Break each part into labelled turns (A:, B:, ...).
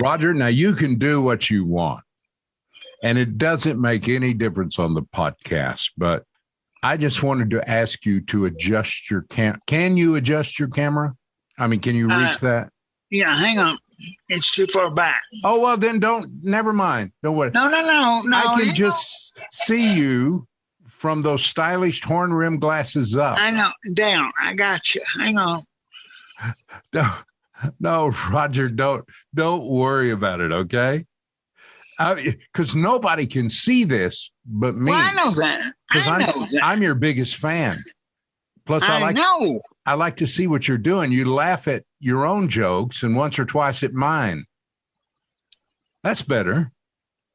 A: Roger, now you can do what you want, and it doesn't make any difference on the podcast, but I just wanted to ask you to adjust your Can you adjust your camera? I mean, can you reach that?
B: Yeah, hang on. It's too far back.
A: Oh, well, then never mind. Don't worry.
B: No.
A: I can just see you from those stylish horn rim glasses up.
B: I know. Down. I got you. Hang on.
A: No, Roger, don't worry about it, okay? Because nobody can see this but me.
B: Well, I know that.
A: I'm your biggest fan. Plus, I like to see what you're doing. You laugh at your own jokes and once or twice at mine. That's better.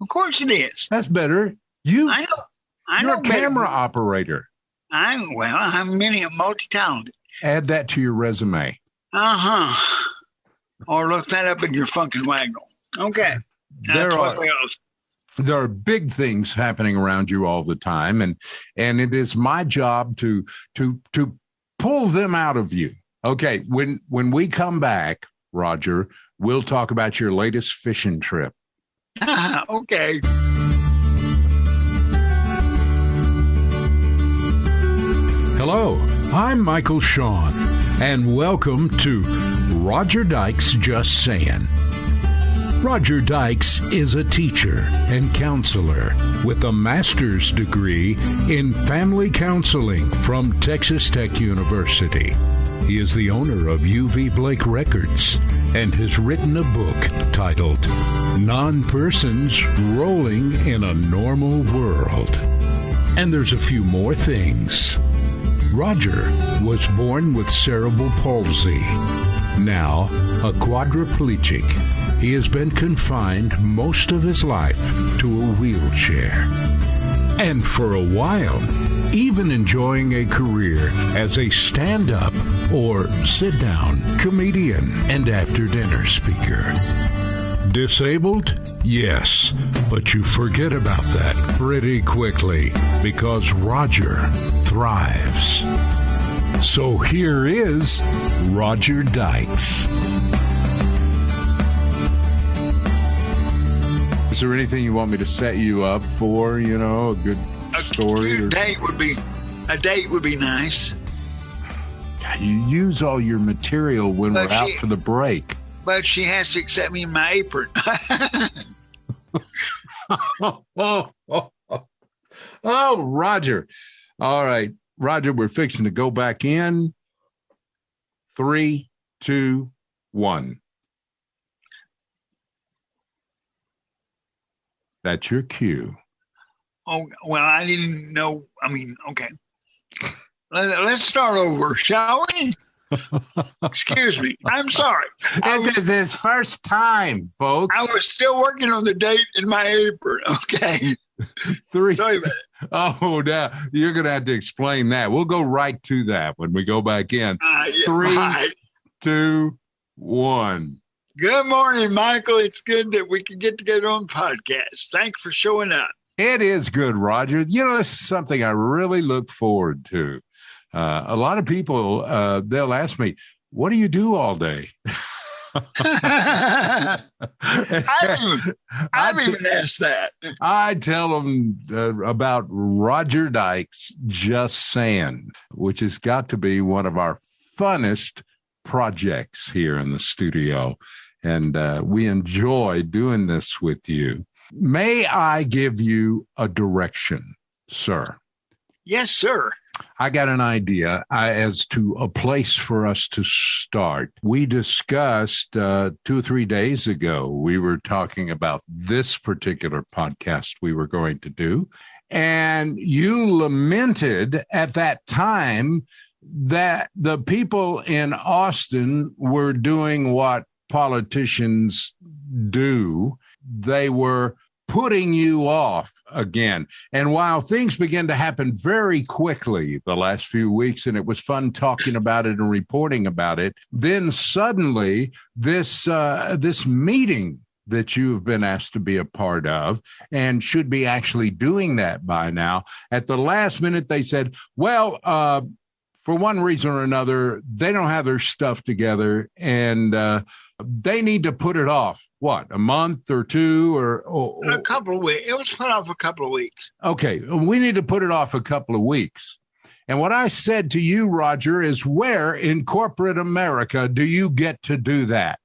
B: Of course it is.
A: That's better.
B: I know.
A: You're a camera operator.
B: I'm multi-talented.
A: Add that to your resume.
B: Uh-huh. Or look that up in your fucking waggle. Okay.
A: There are big things happening around you all the time, and it is my job to pull them out of you. Okay, when we come back, Roger, we'll talk about your latest fishing trip.
B: Okay.
A: Hello, I'm Michael Shawn, and welcome to Roger Dykes Just Sayin. Roger Dykes is a teacher and counselor with a master's degree in family counseling from Texas Tech University. He is the owner of UV Blake Records and has written a book titled Non-Persons Rolling in a Normal World. And there's a few more things. Roger was born with cerebral palsy, now a quadriplegic. He has been confined most of his life to a wheelchair. And for a while, even enjoying a career as a stand-up or sit-down comedian and after-dinner speaker. Disabled? Yes, but you forget about that pretty quickly because Roger thrives. So here is Roger Dykes. Is there anything you want me to set you up for? You know, a good story?
B: A date would be nice.
A: You use all your material when we're out for the break.
B: But she has to accept me in my apron.
A: Oh, Roger. All right. Roger, we're fixing to go back in. 3, 2, 1. That's your cue.
B: Oh, well, I didn't know. I mean, okay. Let's start over, shall we? Excuse me. I'm sorry.
A: This is his first time, folks.
B: I was still working on the date in my apron. Okay.
A: 3.
B: Sorry about it.
A: Oh, now you're going to have to explain that. We'll go right to that when we go back in. 3, 2, 1.
B: Good morning, Michael. It's good that we can get together on the podcast. Thanks for showing up.
A: It is good, Roger. You know, this is something I really look forward to. A lot of people, they'll ask me, what do you do all day?
B: I've even asked that.
A: I tell them about Roger Dykes Just Sayin, which has got to be one of our funnest projects here in the studio. And we enjoy doing this with you. May I give you a direction, sir?
B: Yes, sir.
A: I got an idea as to a place for us to start. We discussed 2 or 3 days ago, we were talking about this particular podcast we were going to do. And you lamented at that time that the people in Austin were doing what politicians do. They were putting you off again. And while things began to happen very quickly the last few weeks, and it was fun talking about it and reporting about it, then suddenly this meeting that you have been asked to be a part of and should be actually doing that by now, at the last minute they said, well, for one reason or another, they don't have their stuff together, and they need to put it off. What, a month or two, or
B: a couple of weeks? It was put off a couple of weeks.
A: Okay, we need to put it off a couple of weeks. And what I said to you, Roger, is where in corporate America do you get to do that?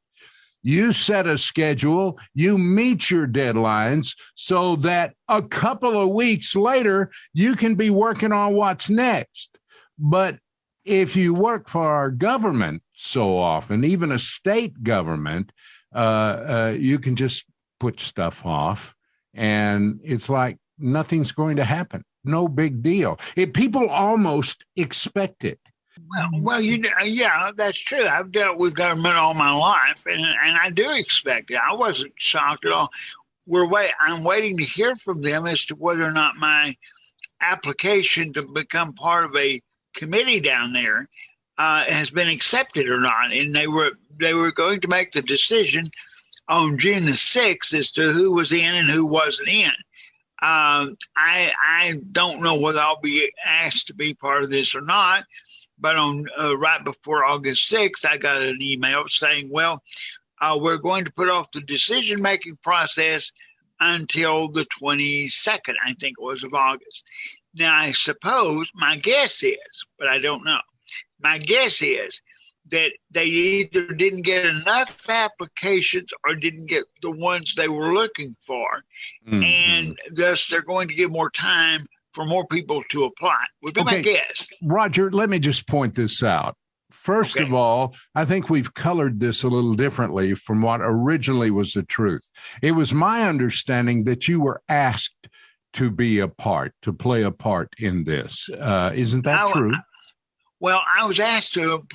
A: You set a schedule, you meet your deadlines so that a couple of weeks later, you can be working on what's next. But if you work for our government so often, even a state government, you can just put stuff off, and it's like nothing's going to happen. No big deal. People almost expect it.
B: Well, yeah, that's true. I've dealt with government all my life, and I do expect it. I wasn't shocked at all. I'm waiting to hear from them as to whether or not my application to become part of a committee down there has been accepted or not. And they were going to make the decision on June the 6th as to who was in and who wasn't in. I don't know whether I'll be asked to be part of this or not. But on right before August 6th, I got an email saying, well, we're going to put off the decision-making process until the 22nd, I think it was, of August. Now, I suppose my guess is, but I don't know, my guess is that they either didn't get enough applications or didn't get the ones they were looking for. Mm-hmm. And thus they're going to give more time for more people to apply, would be my guess.
A: Roger, let me just point this out. First of all, I think we've colored this a little differently from what originally was the truth. It was my understanding that you were asked to be a part, to play a part in this. Isn't that true?
B: Well, I was asked to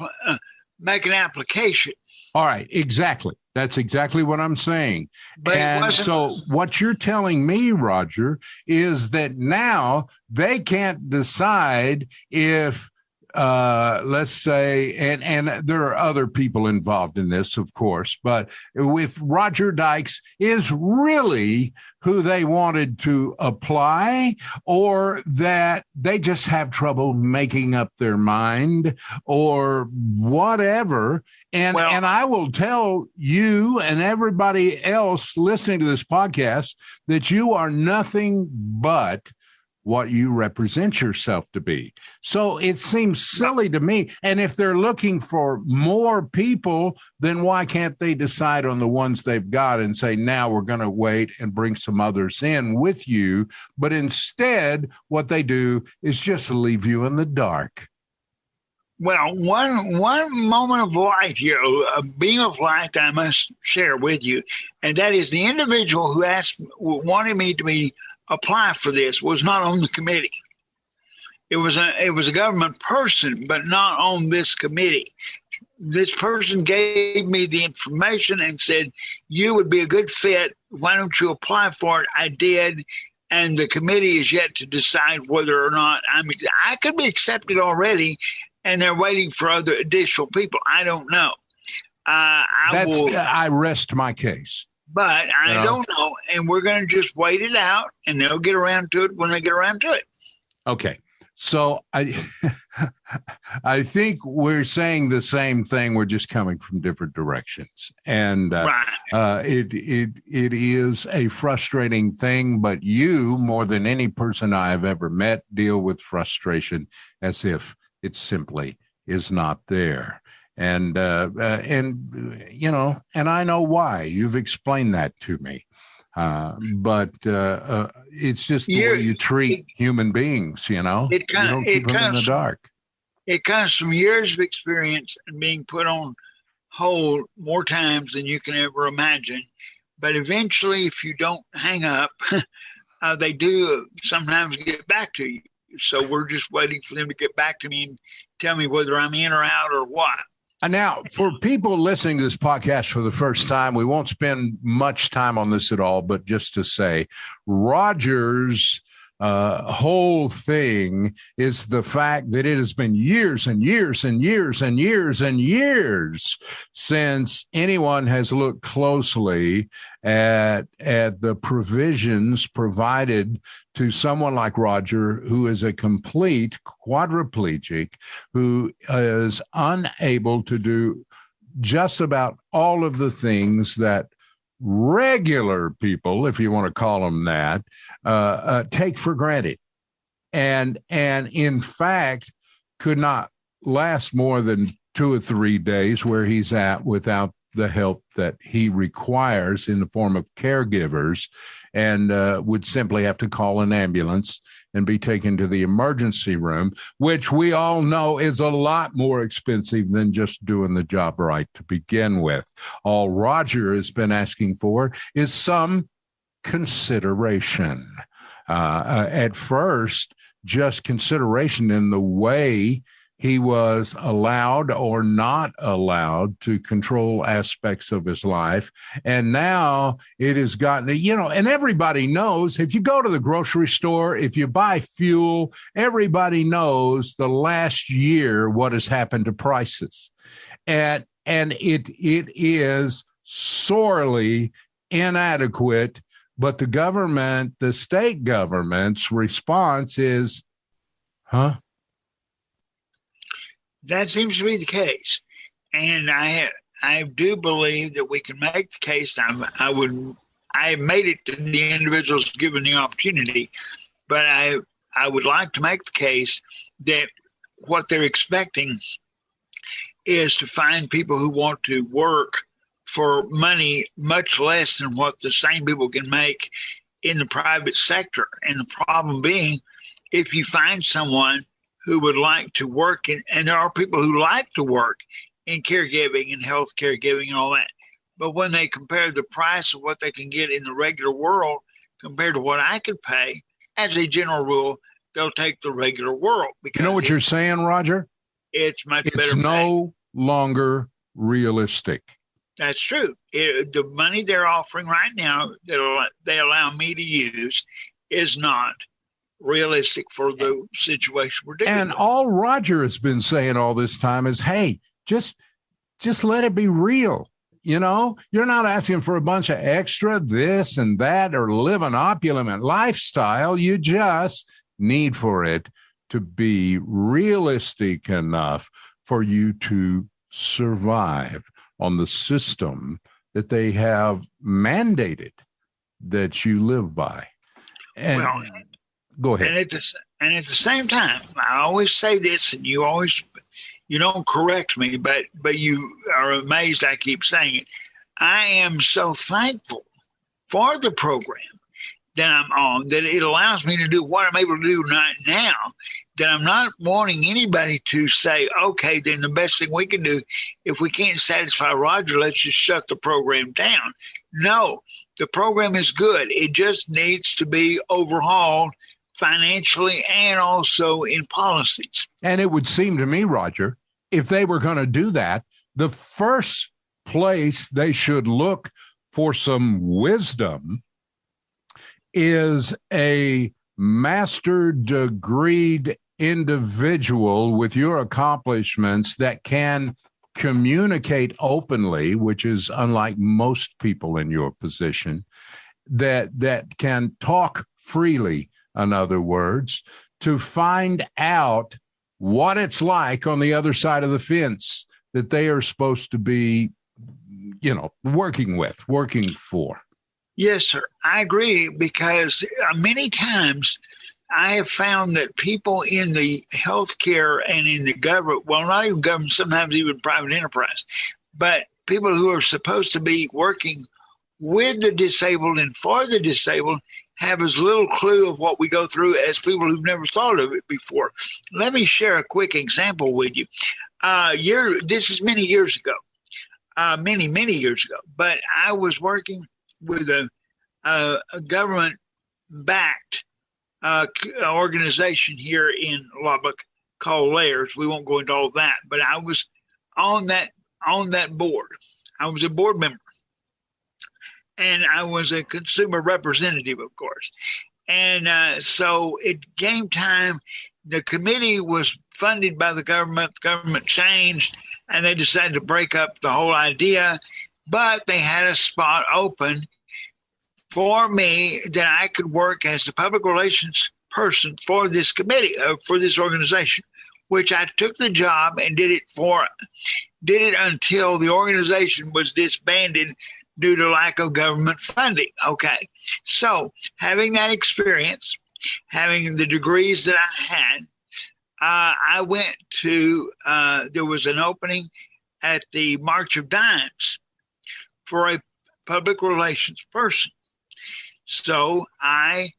B: make an application.
A: All right, exactly. That's exactly what I'm saying. And so what you're telling me, Roger, is that now they can't decide if, let's say, and there are other people involved in this, of course, but if Roger Dykes is really who they wanted to apply, or that they just have trouble making up their mind, or whatever. And I will tell you and everybody else listening to this podcast that you are nothing but what you represent yourself to be. So it seems silly to me. And if they're looking for more people, then why can't they decide on the ones they've got and say, now we're going to wait and bring some others in with you? But instead, what they do is just leave you in the dark.
B: Well, one moment of light here, a beam of light that I must share with you, and that is the individual who wanted me to apply for this was not on the committee. It was a government person, but not on this committee. This person gave me the information and said, you would be a good fit. Why don't you apply for it? I did. And the committee is yet to decide whether or not I could be accepted already, and they're waiting for other additional people. I don't know.
A: I rest my case.
B: But I don't know, and we're going to just wait it out, and they'll get around to it when they get around to it.
A: Okay. So I think we're saying the same thing. We're just coming from different directions. And it is a frustrating thing, but you, more than any person I have ever met, deal with frustration as if it simply is not there. And you know, and I know why. You've explained that to me. But it's just the way you treat human beings, you know. You don't keep them in the dark.
B: It comes from years of experience and being put on hold more times than you can ever imagine. But eventually, if you don't hang up, they do sometimes get back to you. So we're just waiting for them to get back to me and tell me whether I'm in or out or what.
A: And now, for people listening to this podcast for the first time, we won't spend much time on this at all, but just to say, Roger's whole thing is the fact that it has been years and years and years and years and years since anyone has looked closely at the provisions provided to someone like Roger, who is a complete quadriplegic, who is unable to do just about all of the things that regular people, if you want to call them that, take for granted, and in fact could not last more than 2 or 3 days where he's at without the help that he requires in the form of caregivers, and would simply have to call an ambulance and be taken to the emergency room, which we all know is a lot more expensive than just doing the job right to begin with. All Roger has been asking for is some consideration. At first, just consideration in the way he was allowed or not allowed to control aspects of his life. And now it has gotten, and everybody knows, if you go to the grocery store, if you buy fuel, everybody knows the last year what has happened to prices. And it is sorely inadequate, but the government, the state government's response is, huh?
B: That seems to be the case, and I do believe that we can make the case. I have made it to the individuals given the opportunity, but I would like to make the case that what they're expecting is to find people who want to work for money much less than what the same people can make in the private sector. And the problem being, if you find someone who would like to work and there are people who like to work in caregiving and health caregiving and all that. But when they compare the price of what they can get in the regular world compared to what I could pay, as a general rule, they'll take the regular world. Because
A: you know what you're saying, Roger?
B: It's much better.
A: It's no longer realistic.
B: That's true. The money they're offering right now that they allow me to use is not realistic for the situation we're dealing with.
A: And all Roger has been saying all this time is, hey, just let it be real. You're not asking for a bunch of extra this and that or live an opulent lifestyle. You just need for it to be realistic enough for you to survive on the system that they have mandated that you live by. And go ahead.
B: And at the same time, I always say this, and you don't correct me, but you are amazed I keep saying it. I am so thankful for the program that I'm on, that it allows me to do what I'm able to do right now, that I'm not wanting anybody to say, okay, then the best thing we can do, if we can't satisfy Roger, let's just shut the program down. No, the program is good. It just needs to be overhauled financially and also in policies.
A: And it would seem to me, Roger, if they were going to do that, the first place they should look for some wisdom is a master degreed individual with your accomplishments that can communicate openly, which is unlike most people in your position, that can talk freely, in other words, to find out what it's like on the other side of the fence that they are supposed to be, working for.
B: Yes, sir. I agree, because many times I have found that people in the healthcare and in the government, well, not even government, sometimes even private enterprise, but people who are supposed to be working with the disabled and for the disabled have as little clue of what we go through as people who've never thought of it before. Let me share a quick example with you. This is many years ago, many years ago, but I was working with a government-backed organization here in Lubbock called Layers. We won't go into all that, but I was on that board. I was a board member, and I was a consumer representative, of course. And so it came time. The committee was funded by the government. The government changed, and they decided to break up the whole idea. But they had a spot open for me that I could work as the public relations person for this committee, for this organization, which I took the job and did it until the organization was disbanded due to lack of government funding. Okay. So having that experience, having the degrees that I had, I went to, there was an opening at the March of Dimes for a public relations person. So I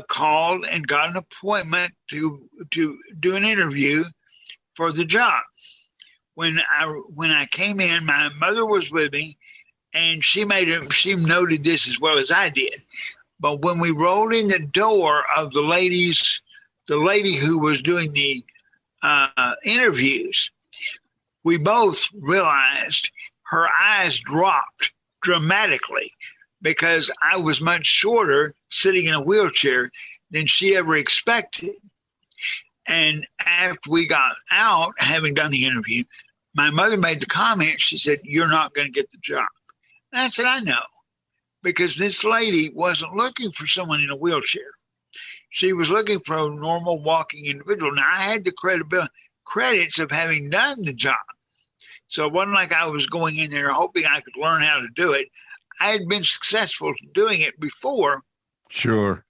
B: called and got an appointment to do an interview for the job. When I came in, my mother was with me, and she noted this as well as I did. But when we rolled in the door of the lady who was doing the interviews, we both realized her eyes dropped dramatically because I was much shorter sitting in a wheelchair than she ever expected. And after we got out, having done the interview, my mother made the comment, she said, "You're not going to get the job." And I said, "I know," because this lady wasn't looking for someone in a wheelchair. She was looking for a normal walking individual. Now, I had the credits of having done the job. So it wasn't like I was going in there hoping I could learn how to do it. I had been successful doing it before.
A: Sure.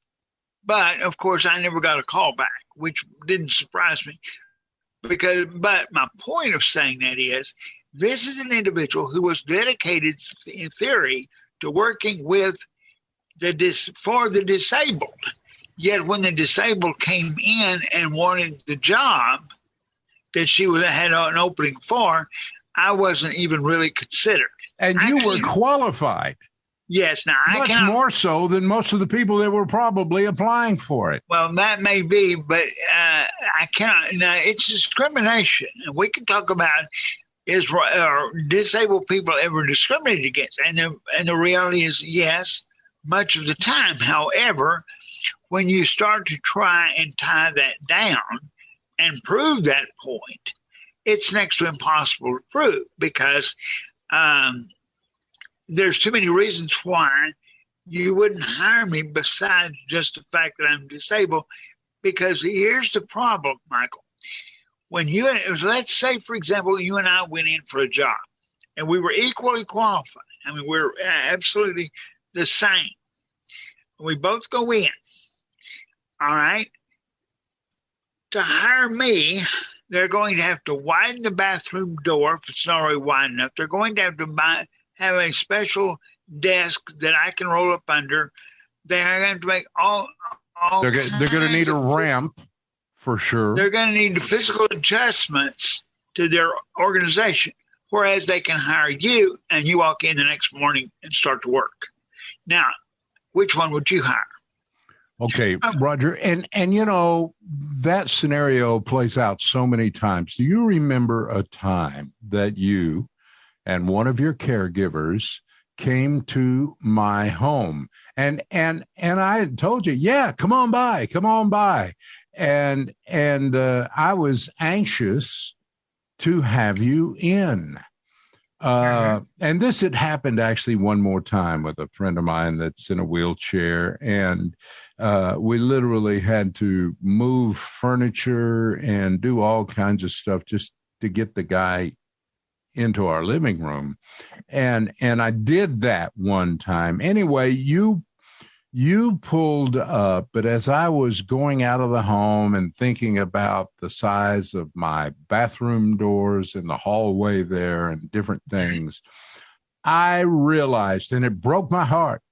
B: But, of course, I never got a call back, which didn't surprise me. But my point of saying that is, this is an individual who was dedicated, in theory, to working with for the disabled. Yet when the disabled came in and wanted the job that she had an opening for, I wasn't even really considered.
A: And you were qualified.
B: Yes. Now,
A: much more so than most of the people that were probably applying for it.
B: Well, that may be, but I cannot. Now, it's discrimination. And we can talk about are disabled people ever discriminated against? And the reality is, yes, much of the time. However, when you start to try and tie that down and prove that point, it's next to impossible to prove because there's too many reasons why you wouldn't hire me besides just the fact that I'm disabled. Because here's the problem, Michael. Let's say, for example, you and I went in for a job and we were equally qualified. I mean, we're absolutely the same. We both go in. All right. To hire me, they're going to have to widen the bathroom door if it's not already wide enough. They're going to have a special desk that I can roll up under. They're going to make all
A: they're going to need a ramp for sure.
B: They're going to need the physical adjustments to their organization, whereas they can hire you and you walk in the next morning and start to work. Now, which one would you hire?
A: Okay, Roger, and you know, that scenario plays out so many times. Do you remember a time that you and one of your caregivers came to my home and I had told you, yeah, come on by. And I was anxious to have you in. And this had happened actually one more time with a friend of mine that's in a wheelchair. And we literally had to move furniture and do all kinds of stuff just to get the guy into our living room. And I did that one time. Anyway, you pulled up, but as I was going out of the home and thinking about the size of my bathroom doors in the hallway there and different things, I realized, and it broke my heart,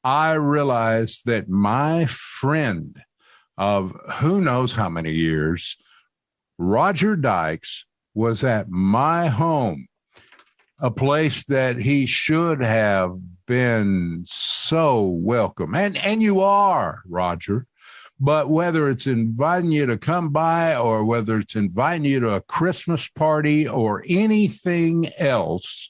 A: I realized that my friend of who knows how many years, Roger Dykes, was at my home, a place that he should have been so welcome. And you are, Roger. But whether it's inviting you to come by or whether it's inviting you to a Christmas party or anything else,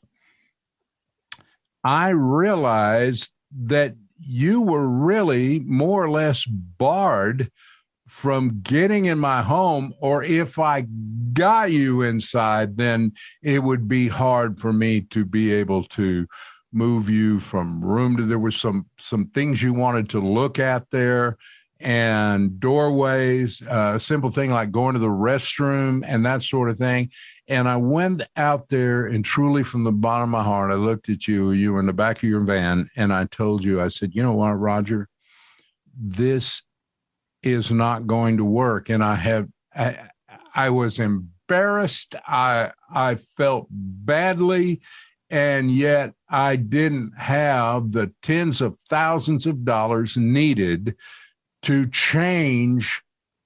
A: I realized that you were really more or less barred from getting in my home, or if I got you inside, then it would be hard for me to be able to move you from room to. There were some things you wanted to look at there, and doorways, a simple thing like going to the restroom and that sort of thing. And I went out there, and truly from the bottom of my heart, I looked at you. You were in the back of your van, and I told you, I said, you know what, Roger, this is not going to work. And I was embarrassed. I felt badly, and yet I didn't have the tens of thousands of dollars needed to change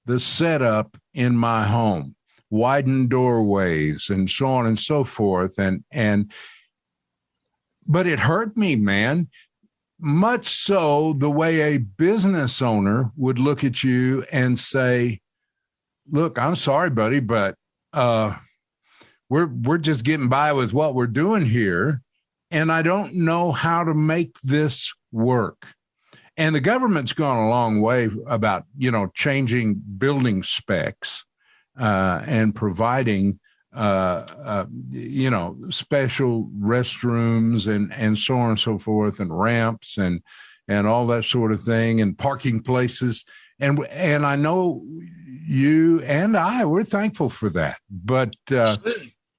A: the setup in my home, widen doorways and so on and so forth. But it hurt me, man. Much so the way a business owner would look at you and say, look, I'm sorry, buddy, but we're just getting by with what we're doing here, and I don't know how to make this work. And the government's gone a long way about, changing building specs and providing special restrooms and so on and so forth, and ramps and all that sort of thing, and parking places. And I know you and I, we're thankful for that, but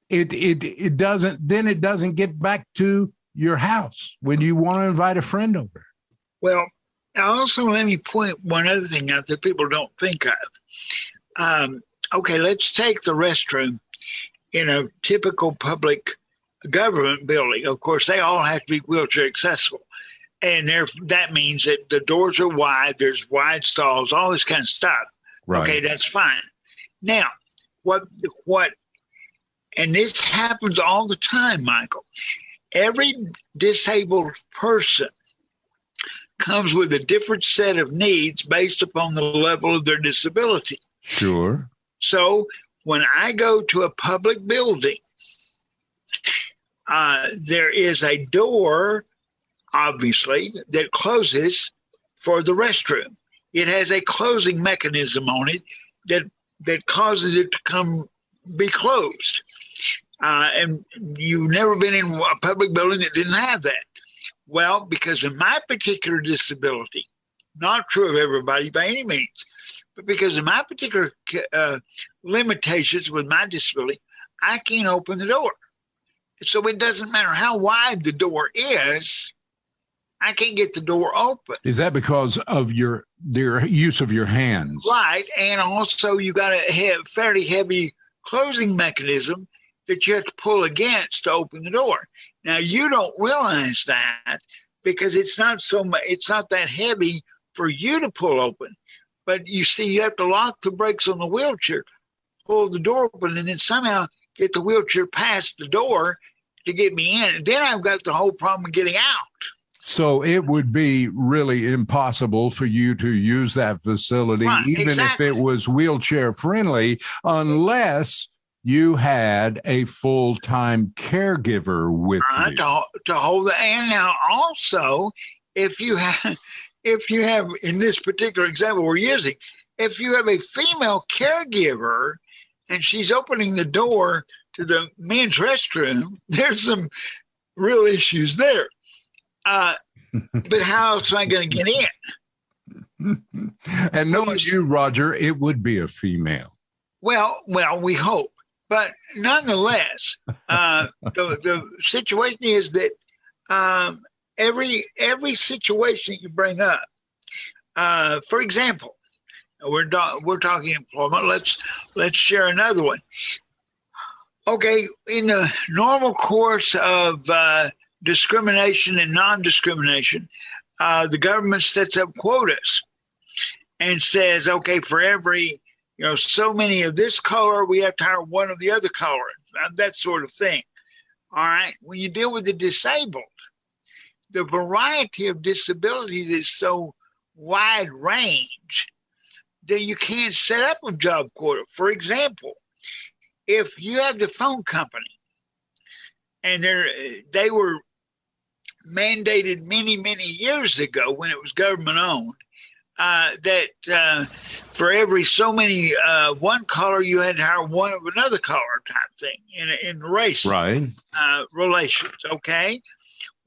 A: it doesn't get back to your house when you want to invite a friend over.
B: Well, also let me point one other thing out that people don't think of. Okay, let's take the restroom in a typical public government building. Of course, they all have to be wheelchair accessible. And that means that the doors are wide, there's wide stalls, all this kind of stuff. Right. Okay, that's fine. Now, and this happens all the time, Michael. Every disabled person comes with a different set of needs based upon the level of their disability.
A: Sure.
B: So when I go to a public building, there is a door, obviously, that closes for the restroom. It has a closing mechanism on it that causes it to be closed. And you've never been in a public building that didn't have that. Well, because of my particular disability, not true of everybody by any means, but because of my particular limitations with my disability, I can't open the door. So it doesn't matter how wide the door is, I can't get the door open.
A: Is that because of their use of your hands?
B: Right, and also you got a fairly heavy closing mechanism that you have to pull against to open the door. Now, you don't realize that because it's not that heavy for you to pull open. But you see, you have to lock the brakes on the wheelchair, pull the door open, and then somehow get the wheelchair past the door to get me in. And then I've got the whole problem of getting out.
A: So it would be really impossible for you to use that facility, right, even exactly. If it was wheelchair friendly, unless you had a full-time caregiver with you.
B: To hold the, and now also, if you have, in this particular example we're using, if you have a female caregiver and she's opening the door to the men's restroom, there's some real issues there. But how else am I going to get in?
A: And knowing you, Roger, it would be a female.
B: Well, we hope. But nonetheless, the situation is that every situation you bring up, for example, we're talking employment. Let's share another one. Okay, in the normal course of discrimination and non-discrimination, the government sets up quotas and says, okay, for every so many of this color, we have to hire one of the other color, that sort of thing. All right. When you deal with the disabled, the variety of disabilities is so wide range that you can't set up a job quota. For example, if you have the phone company and they were mandated many, many years ago when it was government owned, that for every so many one color, you had to hire one of another color type thing in race relations. Okay.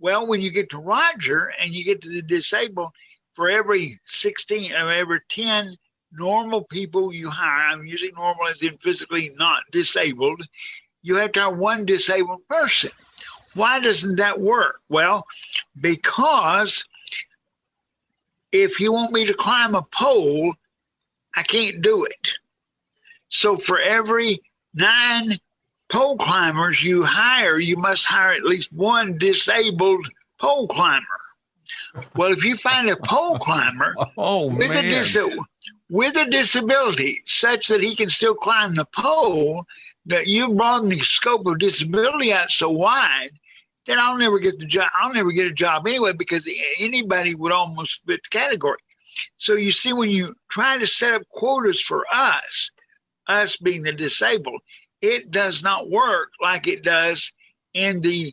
B: Well, when you get to Roger and you get to the disabled, for every 16 or every 10 normal people you hire, I'm using normal as in physically not disabled, you have to have one disabled person. Why doesn't that work? Well, because if you want me to climb a pole, I can't do it. So for every 9 pole climbers you hire, you must hire at least one disabled pole climber. Well, if you find a pole climber with a disability such that he can still climb the pole, that you broaden the scope of disability out so wide, then I'll never get the job. I'll never get a job anyway, because anybody would almost fit the category. So you see, when you try to set up quotas for us being the disabled, it does not work like it does in the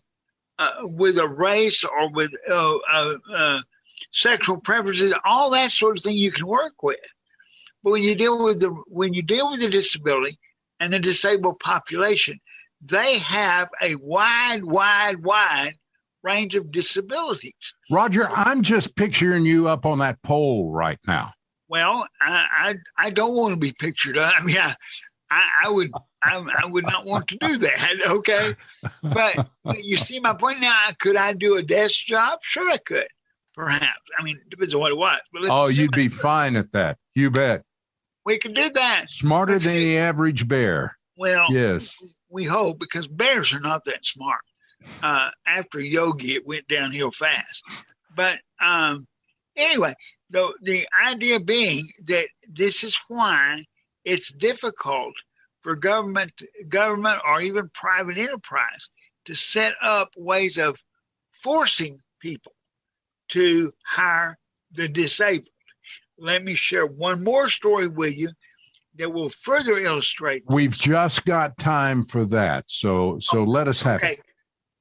B: with a race or with sexual preferences, all that sort of thing you can work with. But when you deal with the disability and the disabled population, they have a wide range of disabilities.
A: Roger, I'm just picturing you up on that pole right now.
B: Well, I don't want to be pictured. I mean, I would not want to do that. Okay, but you see my point now. Could I do a desk job? Sure, I could. Perhaps. I mean, it depends on what it was. But
A: you'd be fine at that. You bet.
B: We could do that.
A: Smarter than the average bear.
B: Well,
A: yes.
B: We hope, because bears are not that smart. After Yogi, it went downhill fast. But anyway, the idea being that this is why it's difficult for government or even private enterprise to set up ways of forcing people to hire the disabled. Let me share one more story with you that will further illustrate this.
A: We've just got time for that, so let us have it.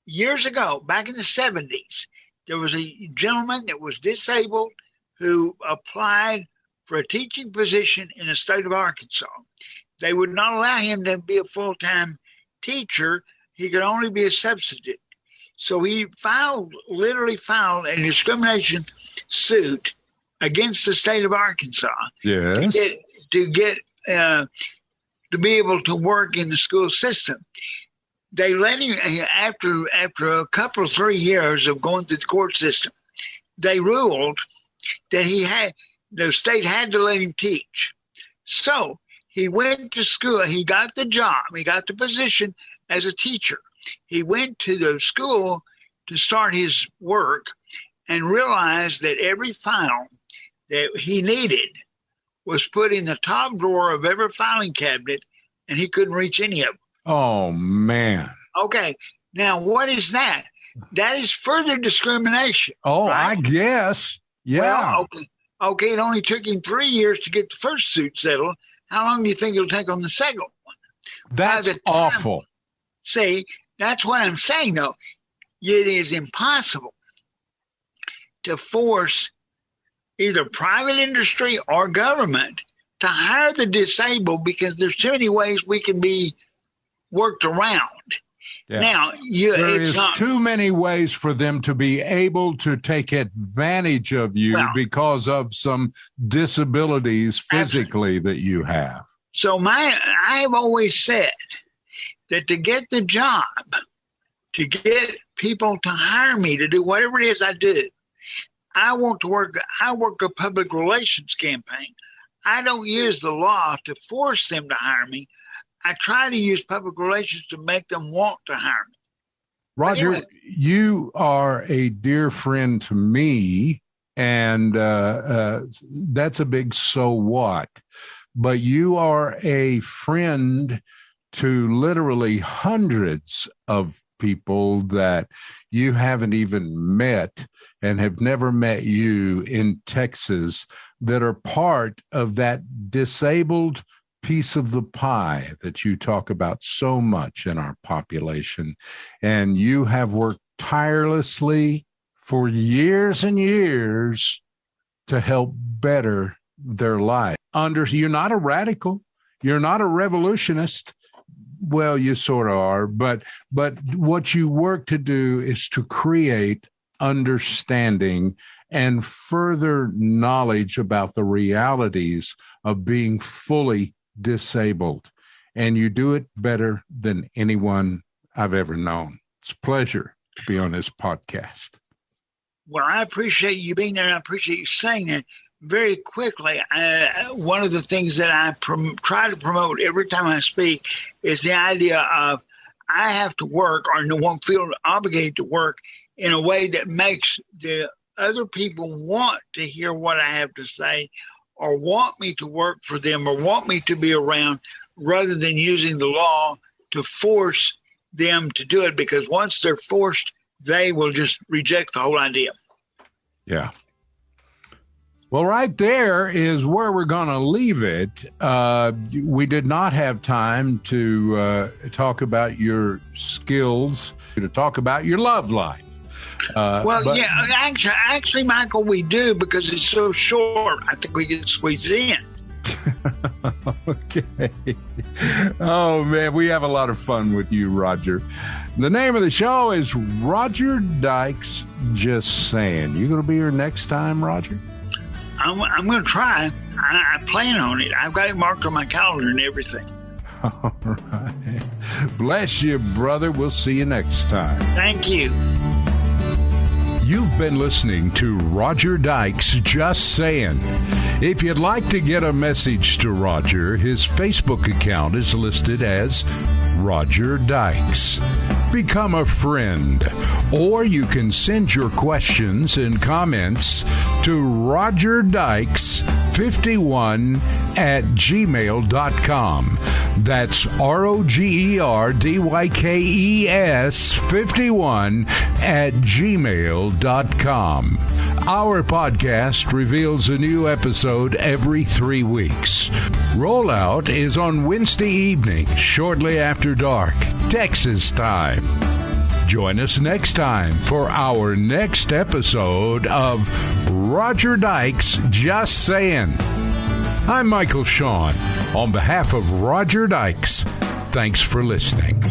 B: Years ago, back in the 70s, there was a gentleman that was disabled who applied for a teaching position in the state of Arkansas. They would not allow him to be a full-time teacher. He could only be a substitute. So he literally filed a discrimination suit against the state of Arkansas.
A: Yes.
B: To be able to work in the school system. They let him, after a couple of 3 years of going through the court system, they ruled that the state had to let him teach. So he went to school. He got the job. He got the position as a teacher. He went to the school to start his work and realized that every file that he needed was put in the top drawer of every filing cabinet, and he couldn't reach any of them.
A: Oh, man.
B: Okay. Now, what is that? That is further discrimination.
A: Oh,
B: right?
A: I guess. Yeah.
B: Well, okay. It only took him 3 years to get the first suit settled. How long do you think it'll take on the second one?
A: That's awful.
B: See, that's what I'm saying, though. It is impossible to force either private industry or government to hire the disabled, because there's too many ways we can be worked around. Yeah. Now,
A: there is too many ways for them to be able to take advantage of you because of some disabilities physically that you have.
B: So I have always said that to get the job, to get people to hire me to do whatever it is I do, I work a public relations campaign. I don't use the law to force them to hire me. I try to use public relations to make them want to hire me.
A: Roger,
B: anyway,
A: you are a dear friend to me, and that's a big so what. But you are a friend to literally hundreds of people that you haven't even met and have never met you in Texas that are part of that disabled piece of the pie that you talk about so much in our population. And you have worked tirelessly for years and years to help better their life. You're not a radical. You're not a revolutionist. Well, you sort of are, but what you work to do is to create understanding and further knowledge about the realities of being fully disabled. And you do it better than anyone I've ever known. It's a pleasure to be on this podcast.
B: Well, I appreciate you being there, and I appreciate you saying that. Very quickly, one of the things that I try to promote every time I speak is the idea of I have to work, or no one feel obligated to work in a way that makes the other people want to hear what I have to say, or want me to work for them, or want me to be around, rather than using the law to force them to do it, because once they're forced, they will just reject the whole idea.
A: Yeah. Well, right there is where we're going to leave it. We did not have time to talk about your skills, to talk about your love life.
B: Actually, Michael, we do, because it's so short. I think we can squeeze it in.
A: Okay. Oh, man, we have a lot of fun with you, Roger. The name of the show is Roger Dykes Just Sayin. You going to be here next time, Roger?
B: I'm going to try. I plan on it. I've got it marked on my calendar and everything.
A: All right. Bless you, brother. We'll see you next time.
B: Thank you.
A: You've been listening to Roger Dykes Just Sayin. If you'd like to get a message to Roger, his Facebook account is listed as Roger Dykes. Become a friend, or you can send your questions and comments to rogerdykes51@gmail.com. That's ROGERDYKES51@gmail.com. Our podcast reveals a new episode every 3 weeks. Rollout is on Wednesday evening, shortly after dark, Texas time. Join us next time for our next episode of Roger Dykes Just Sayin. I'm Michael Shawn. On behalf of Roger Dykes, thanks for listening.